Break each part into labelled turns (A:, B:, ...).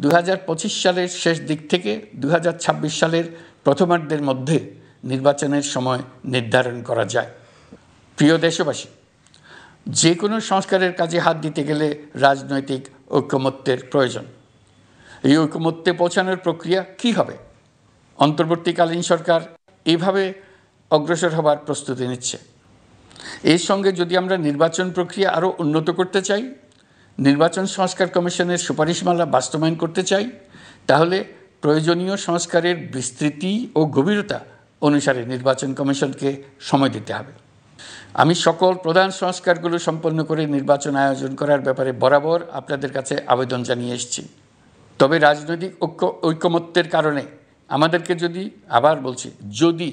A: 2025 সালের শেষ দিক থেকে 2026 সালের প্রথমার্ধের মধ্যে নির্বাচনের সময় নির্ধারণ করা যায়। প্রিয় দেশবাসী, যে কোনো সংস্কারের কাজে হাত দিতে গেলে রাজনৈতিক ঐকমত্যের প্রয়োজন। এই ঐকমত্যে পৌঁছানোর প্রক্রিয়া কী হবে? অন্তর্বর্তীকালীন সরকার এভাবে অগ্রসর হবার প্রস্তুতি নিচ্ছে। এর সঙ্গে যদি আমরা নির্বাচন প্রক্রিয়া আরও উন্নত করতে চাই, নির্বাচন সংস্কার কমিশনের সুপারিশমালা বাস্তবায়ন করতে চাই, তাহলে প্রয়োজনীয় সংস্কারের বিস্তৃতি ও গভীরতা অনুসারে নির্বাচন কমিশনকে সময় দিতে হবে। আমি সকল প্রধান সংস্কারগুলো সম্পন্ন করে নির্বাচন আয়োজন করার ব্যাপারে বরাবর আপনাদের কাছে আবেদন জানিয়ে এসেছি। তবে রাজনৈতিক ঐকমত্যের কারণে আমাদেরকে যদি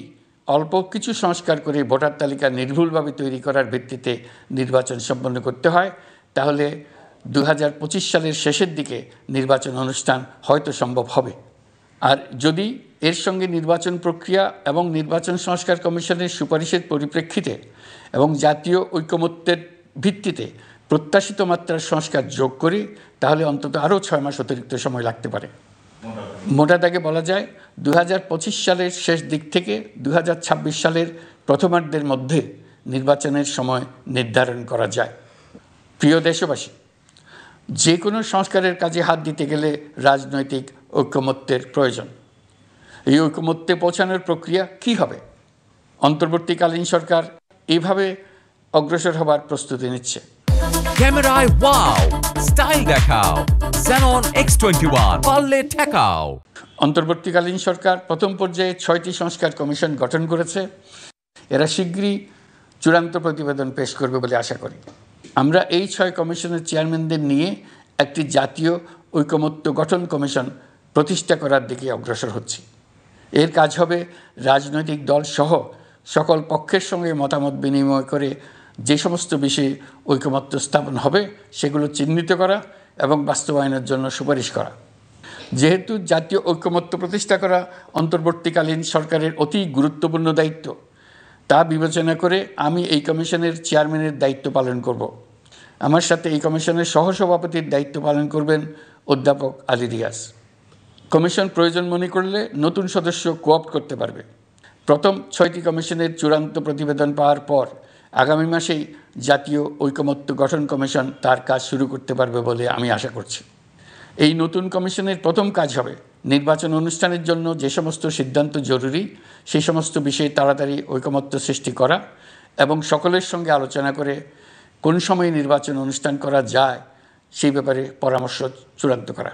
A: অল্প কিছু সংস্কার করে ভোটার তালিকা নির্ভুলভাবে তৈরি করার ভিত্তিতে নির্বাচন সম্পন্ন করতে হয়, তাহলে 2025 সালের শেষের দিকে নির্বাচন অনুষ্ঠান হয়তো সম্ভব হবে। আর যদি এর সঙ্গে নির্বাচন প্রক্রিয়া এবং নির্বাচন সংস্কার কমিশনের সুপারিশের পরিপ্রেক্ষিতে এবং জাতীয় ঐকমত্যের ভিত্তিতে প্রত্যাশিত মাত্রার সংস্কার যোগ করি, তাহলে অন্তত আরও 6 মাস অতিরিক্ত সময় লাগতে পারে। মোটা দাগে বলা যায় 2025 সালের শেষ দিক থেকে 2026 সালের প্রথমার্ধের মধ্যে নির্বাচনের সময় নির্ধারণ করা যায়। প্রিয় দেশবাসী, যে কোনো সংস্কারের কাজে হাত দিতে গেলে রাজনৈতিক ঐকমত্যের প্রয়োজন। এই ঐকমত্যে পৌঁছানোর প্রক্রিয়া কী হবে? অন্তর্বর্তীকালীন সরকার এভাবে অগ্রসর হবার প্রস্তুতি নিচ্ছে।
B: ক্যামেরায় ওয়াও, স্টাইল দেখাও, Xenon X21 পারলে ঠেকাও।
A: অন্তর্বর্তীকালীন সরকার প্রথম পর্যায়ে 6টি সংস্কার কমিশন গঠন করেছে। এরা শীঘ্রই চূড়ান্ত প্রতিবেদন পেশ করবে বলে আশা করি। আমরা এই 6 কমিশনের চেয়ারম্যানদের নিয়ে একটি জাতীয় ঐকমত্য গঠন কমিশন প্রতিষ্ঠা করার দিকে অগ্রসর হচ্ছি। এর কাজ হবে রাজনৈতিক দল সহ সকল পক্ষের সঙ্গে মতামত বিনিময় করে যে সমস্ত বিষয়ে ঐকমত্য স্থাপন হবে সেগুলো চিহ্নিত করা এবং বাস্তবায়নের জন্য সুপারিশ করা। যেহেতু জাতীয় ঐকমত্য প্রতিষ্ঠা করা অন্তর্বর্তীকালীন সরকারের অতি গুরুত্বপূর্ণ দায়িত্ব, তা বিবেচনা করে আমি এই কমিশনের চেয়ারম্যানের দায়িত্ব পালন করব। আমার সাথে এই কমিশনের সহসভাপতির দায়িত্ব পালন করবেন অধ্যাপক আলী রিয়াজ। কমিশন প্রয়োজন মনে করলে নতুন সদস্য কোঅপ্ট করতে পারবে। প্রথম 6টি কমিশনের চূড়ান্ত প্রতিবেদন পাওয়ার পর আগামী মাসেই জাতীয় ঐকমত্য গঠন কমিশন তার কাজ শুরু করতে পারবে বলে আমি আশা করছি। এই নতুন কমিশনের প্রথম কাজ হবে নির্বাচন অনুষ্ঠানের জন্য যে সমস্ত সিদ্ধান্ত জরুরি সেই সমস্ত বিষয়ে তাড়াতাড়ি ঐকমত্য সৃষ্টি করা এবং সকলের সঙ্গে আলোচনা করে কোন সময়ে নির্বাচন অনুষ্ঠান করা যায় সেই ব্যাপারে পরামর্শ চূড়ান্ত করা।